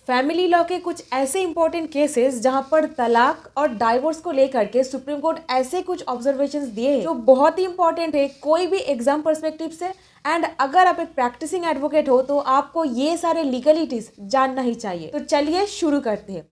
Family law के कुछ ऐसे इंपॉर्टेंट केसेस जहां पर तलाक और डाइवोर्स को लेकर के सुप्रीम कोर्ट ऐसे कुछ ऑब्जर्वेशंस दिए हैं जो बहुत ही इंपॉर्टेंट है कोई भी एग्जाम पर्सपेक्टिव से। एंड अगर आप एक प्रैक्टिसिंग एडवोकेट हो तो आपको ये सारे लीगलिटीज जानना ही चाहिए। तो चलिए शुरू करते हैं।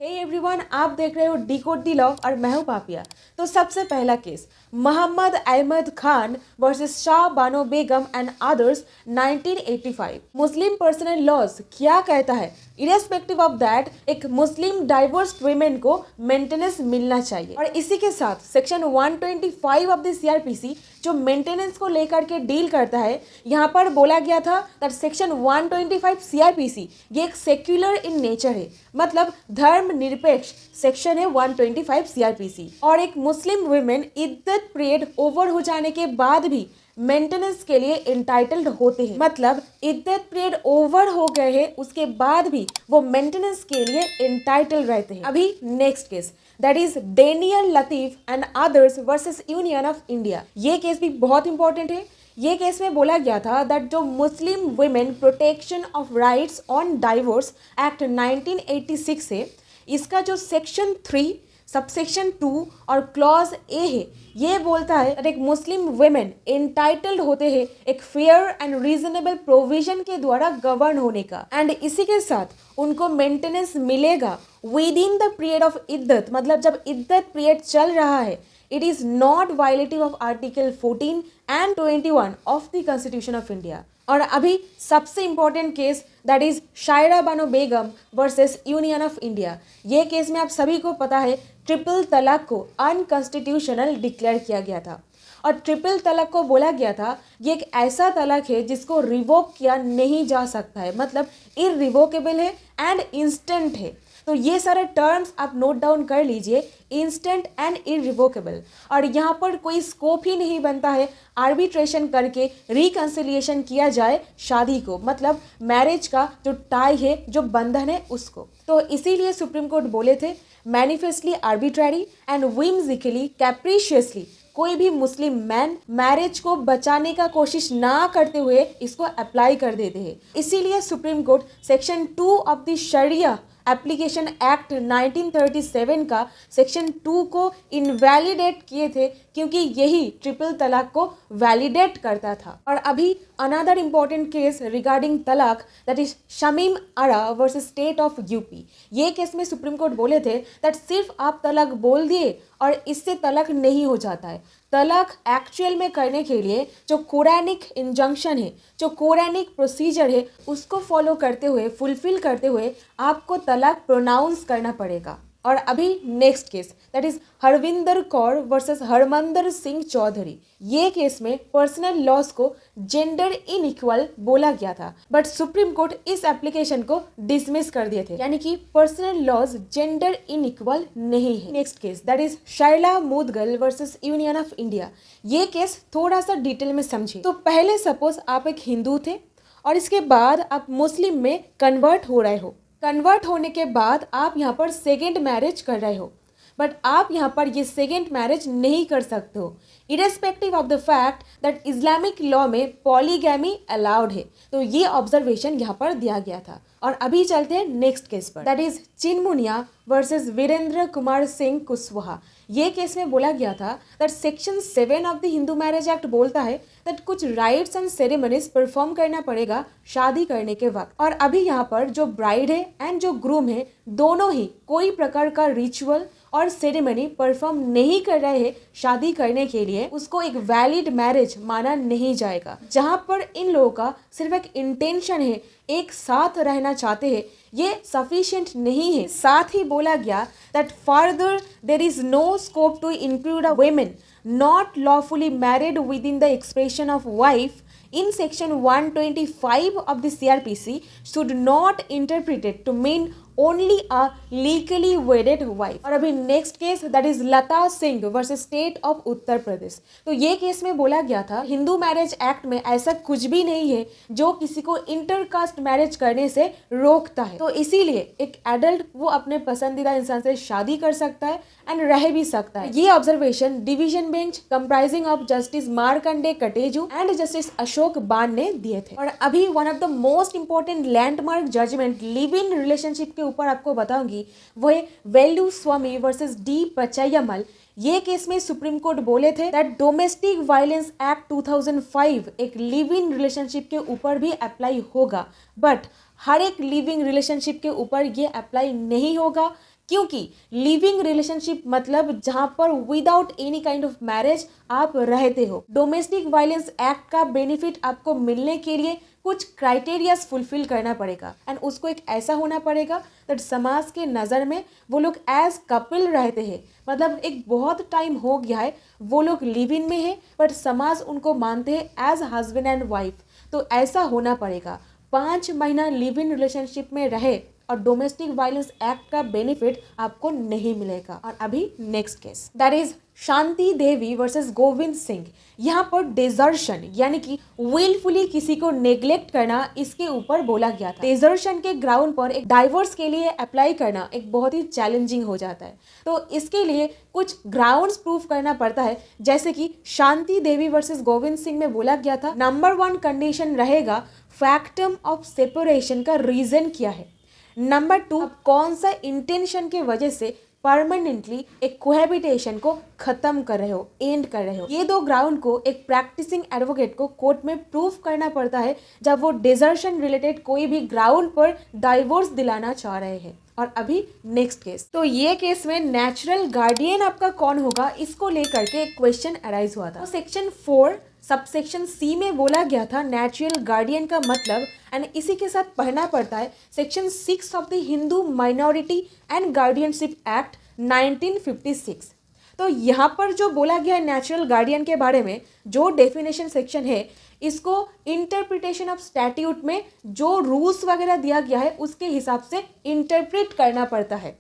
हे एवरीवन, आप देख रहे हो डिकोड दी लॉ और मैं हूं पापिया। तो सबसे पहला case Mohammad Ahmad Khan versus Shah Bano Begum and others 1985। Muslim personal laws क्या कहता है? इरेस्पेक्टिव ऑफ दैट एक मुस्लिम डाइवोर्स्ड वुमेन को मेंटेनेंस मिलना चाहिए। और इसी के साथ सेक्शन 125 ऑफ द सीआरपीसी जो मेंटेनेंस को लेकर के डील करता है, यहाँ पर बोला गया था दैट सेक्शन 125 सीआरपीसी ये एक सेक्युलर इन नेचर है, मतलब धर्म निरपेक्ष सेक्शन है 125 सीआरपीसी। और एक मुस्लिम वुमेन इद्दत पीरियड ओवर हो जाने के बाद भी मेंटेनेंस के लिए इंटाइटल्ड होते हैं, मतलब इद्दत पीरियड ओवर हो गए हैं उसके बाद भी वो मेंटेनेंस के लिए इंटाइटल्ड रहते हैं। अभी next case that is Daniel Latif and others versus union of India. ये केस भी बहुत इंपॉर्टेंट है। ये केस में बोला गया था दैट जो Muslim women protection of rights on divorce act 1986 है, इसका जो सेक्शन 3 सबसेक्शन 2 और क्लॉज ए है, ये बोलता है कि एक मुस्लिम वुमेन एंटाइटल्ड होते हैं एक फेयर एंड रीजनेबल प्रोविजन के द्वारा गवर्न होने का। एंड इसी के साथ उनको मेंटेनेंस मिलेगा within the period of इद्दत, मतलब जब इद्दत पीरियड चल रहा है। It is not violative of article 14 and 21 of the constitution of India. और अभी सबसे important case that is Shayara Bano Begum versus union of India. ये केस में आप सभी को पता है ट्रिपल तलाक को अनकॉन्स्टिट्यूशनल डिक्लेयर किया गया था। और ट्रिपल तलाक को बोला गया था ये एक ऐसा तलाक है जिसको रिवोक किया नहीं जा सकता है, मतलब इररिवोकेबल है एंड इंस्टेंट है। तो ये सारे टर्म्स आप नोट डाउन कर लीजिए, इंस्टेंट एंड इररिवोकेबल। और यहाँ पर कोई स्कोप ही नहीं बनता है आर्बिट्रेशन करके रिकंसिलिएशन किया जाए शादी को, मतलब मैरिज का जो टाई है, जो बंधन है उसको। तो इसीलिए सुप्रीम कोर्ट बोले थे मैनिफेस्टली आर्बिट्ररी एंड विम्सिकली कैप्रिशियसली कोई भी मुस्लिम मैन मैरिज को बचाने का कोशिश ना करते हुए इसको अप्लाई कर देते हैं। इसीलिए Supreme Court section 2 of the Sharia application act 1937 का सेक्शन 2 को इनवैलिडेट किए थे, क्योंकि यही ट्रिपल तलाक को वैलिडेट करता था। और अभी another important case regarding talaq that is Shamim Ara versus state of UP. ये केस में सुप्रीम कोर्ट बोले थे दैट सिर्फ आप तलाक बोल दिए और इससे तलाक नहीं हो जाता है। तलाक एक्चुअल में करने के लिए जो कुरानिक इंजंक्शन है, जो कुरानिक प्रोसीजर है, उसको फॉलो करते हुए, फुलफिल करते हुए आपको तलाक प्रोनाउंस करना पड़ेगा। और अभी next case that is Harvinder Kaur versus Harmander Singh Chaudhary. ये केस में पर्सनल लॉस को जेंडर इनइक्वल बोला गया था, बट सुप्रीम कोर्ट इस एप्लीकेशन को डिसमिस कर दिए थे, यानी कि पर्सनल लॉस जेंडर इनइक्वल नहीं है। Next case that is Shaila Mudgal versus union of India. ये केस थोड़ा सा डिटेल में समझिए। तो पहले सपोज आप एक हिंदू थे और इसके बाद आप मुस्लिम में कन्वर्ट हो रहे हो। कन्वर्ट होने के बाद आप यहाँ पर सेकेंड मैरिज कर रहे हो, बट आप यहाँ पर ये सेकेंड मैरिज नहीं कर सकते हो irrespective of the fact that Islamic law में पॉलीगैमी अलाउड है। तो ये ऑब्जर्वेशन यहाँ पर दिया गया था। और अभी चलते हैं नेक्स्ट केस पर that is Chinmuniya versus Virendra Kumar Singh Kushwaha. ये केस में बोला गया था that section 7 of the Hindu marriage act बोलता है दैट कुछ राइट्स एंड सेरेमनीज परफॉर्म करना पड़ेगा शादी करने के वक्त। और अभी यहाँ पर जो ब्राइड है एंड जो ग्रूम है, दोनों ही कोई प्रकार का रिचुअल और सेरेमनी परफॉर्म नहीं कर रहे हैं शादी करने के लिए, उसको एक वैलिड मैरिज माना नहीं जाएगा। जहां पर इन लोगों का सिर्फ एक इंटेंशन है, एक साथ रहना चाहते हैं, ये सफिशिएंट नहीं है। साथ ही बोला गया that further there is no scope to include a women not lawfully married within the expression of wife in section 125 of the CRPC should not interpreted to mean only a legally wedded wife. और अभी next case that is Lata Singh versus state of Uttar Pradesh. तो ये case में बोला गया था Hindu marriage act में ऐसा कुछ भी नहीं है जो किसी को इंटरकास्ट मैरिज करने से रोकता है। तो इसीलिए एक एडल्ट वो अपने पसंदीदा इंसान से शादी कर सकता है एंड रह भी सकता है। ये observation division bench comprising of justice Markandey Katju and justice Ashok Bhan ने दिए थे। और अभी one of the most important landmark judgment live in relationship के ऊपर आपको बताऊंगी, वो है वेलू स्वामी वर्सेस डी पचैयमल। ये केस में सुप्रीम कोर्ट बोले थे दैट डोमेस्टिक वायलेंस एक्ट 2005 एक लिव इन रिलेशनशिप के ऊपर भी अप्लाई होगा, बट हर एक लिविंग रिलेशनशिप के ऊपर ये अप्लाई नहीं होगा, क्योंकि लिविंग रिलेशनशिप मतलब जहां पर without any kind of marriage आप रहते हो। डोमेस्टिक वायलेंस एक्ट का बेनिफिट आपको मिलने के लिए कुछ क्राइटेरियाज फुलफिल करना पड़ेगा एंड उसको एक ऐसा होना पड़ेगा दैट समाज के नज़र में वो लोग एज कपल रहते हैं, मतलब एक बहुत टाइम हो गया है वो लोग लिव इन में है बट समाज उनको मानते हैं एज हस्बैंड एंड वाइफ। तो ऐसा होना पड़ेगा, 5 महीना लिव इन रिलेशनशिप में रहे और डोमेस्टिक वायलेंस एक्ट का बेनिफिट आपको नहीं मिलेगा। और अभी next case that is Shanti Devi versus Govind Singh. यहाँ पर डिजर्शन यानी कि विलफुली किसी को नेग्लेक्ट करना इसके ऊपर बोला गया था। डिजर्शन के ग्राउंड पर एक डाइवोर्स के लिए अप्लाई करना एक बहुत ही चैलेंजिंग हो जाता है, तो इसके लिए कुछ ग्राउंड्स प्रूफ करना पड़ता है, जैसे कि शांति देवी वर्सेस गोविंद सिंह में बोला गया था नंबर 1 कंडीशन रहेगा फैक्टम ऑफ सेपरेशन का रीजन क्या है। नंबर 2 आप कौन सा इंटेंशन के वजह से परमानेंटली एक कोहैबिटेशन को खत्म कर रहे हो, एंड कर रहे हो। ये 2 ग्राउंड को एक प्रैक्टिसिंग एडवोकेट को कोर्ट में प्रूफ करना पड़ता है जब वो डिजर्शन रिलेटेड कोई भी ग्राउंड पर डाइवोर्स दिलाना चाह रहे हैं। और अभी नेक्स्ट केस, तो ये केस में नेचुरल गार्डियन आपका कौन होगा इसको लेकर के एक क्वेश्चन अराइज हुआ था। तो सेक्शन 4 सबसेक्शन सी में बोला गया था नेचुरल गार्डियन का मतलब, एंड इसी के साथ पढ़ना पड़ता है section 6 of the Hindu minority and guardianship act 1956। तो यहाँ पर जो बोला गया है नेचुरल गार्डियन के बारे में, जो डेफिनेशन सेक्शन है इसको इंटरप्रिटेशन ऑफ स्टैट्यूट में जो रूल्स वगैरह दिया गया है उसके हिसाब से इंटरप्रेट करना पड़ता है,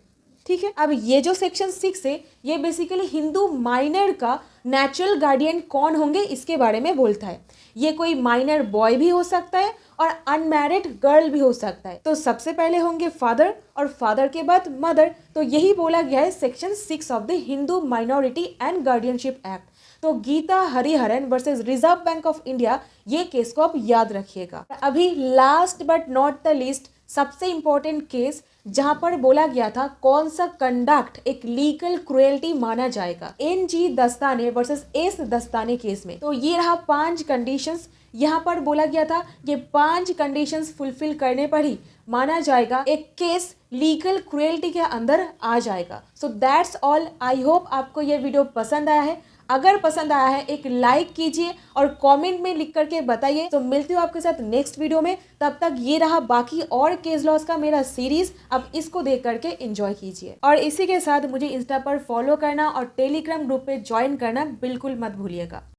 ठीक है। अब ये जो सेक्शन 6 है ये बेसिकली हिंदू माइनर का नेचुरल गार्डियन कौन होंगे इसके बारे में बोलता है। ये कोई माइनर बॉय भी हो सकता है और अनमैरिड गर्ल भी हो सकता है। तो सबसे पहले होंगे फादर और फादर के बाद मदर। तो यही बोला गया है section 6 of the Hindu minority and guardianship act. तो Gita Hariharan versus reserve bank of India, ये केस को आप याद रखिएगा। अभी last but not the least सबसे इंपॉर्टेंट केस जहां पर बोला गया था कौन सा कंडक्ट एक लीगल क्रुएल्टी माना जाएगा, NG दस्ताने वर्सेस S दस्ताने केस में। तो ये रहा 5 कंडीशंस। यहाँ पर बोला गया था ये 5 कंडीशंस फुलफिल करने पर ही माना जाएगा एक केस लीगल क्रुएल्टी के अंदर आ जाएगा। So that's all. I hope आपको ये वीडियो पसंद आया है। अगर पसंद आया है एक लाइक कीजिए और कमेंट में लिख करके बताइए। तो मिलती हूँ आपके साथ नेक्स्ट वीडियो में। तब तक ये रहा बाकी और केस लॉस का मेरा सीरीज, अब इसको देख करके एंजॉय कीजिए। और इसी के साथ मुझे इंस्टा पर फॉलो करना और टेलीग्राम ग्रुप पे ज्वाइन करना बिल्कुल मत भूलिएगा।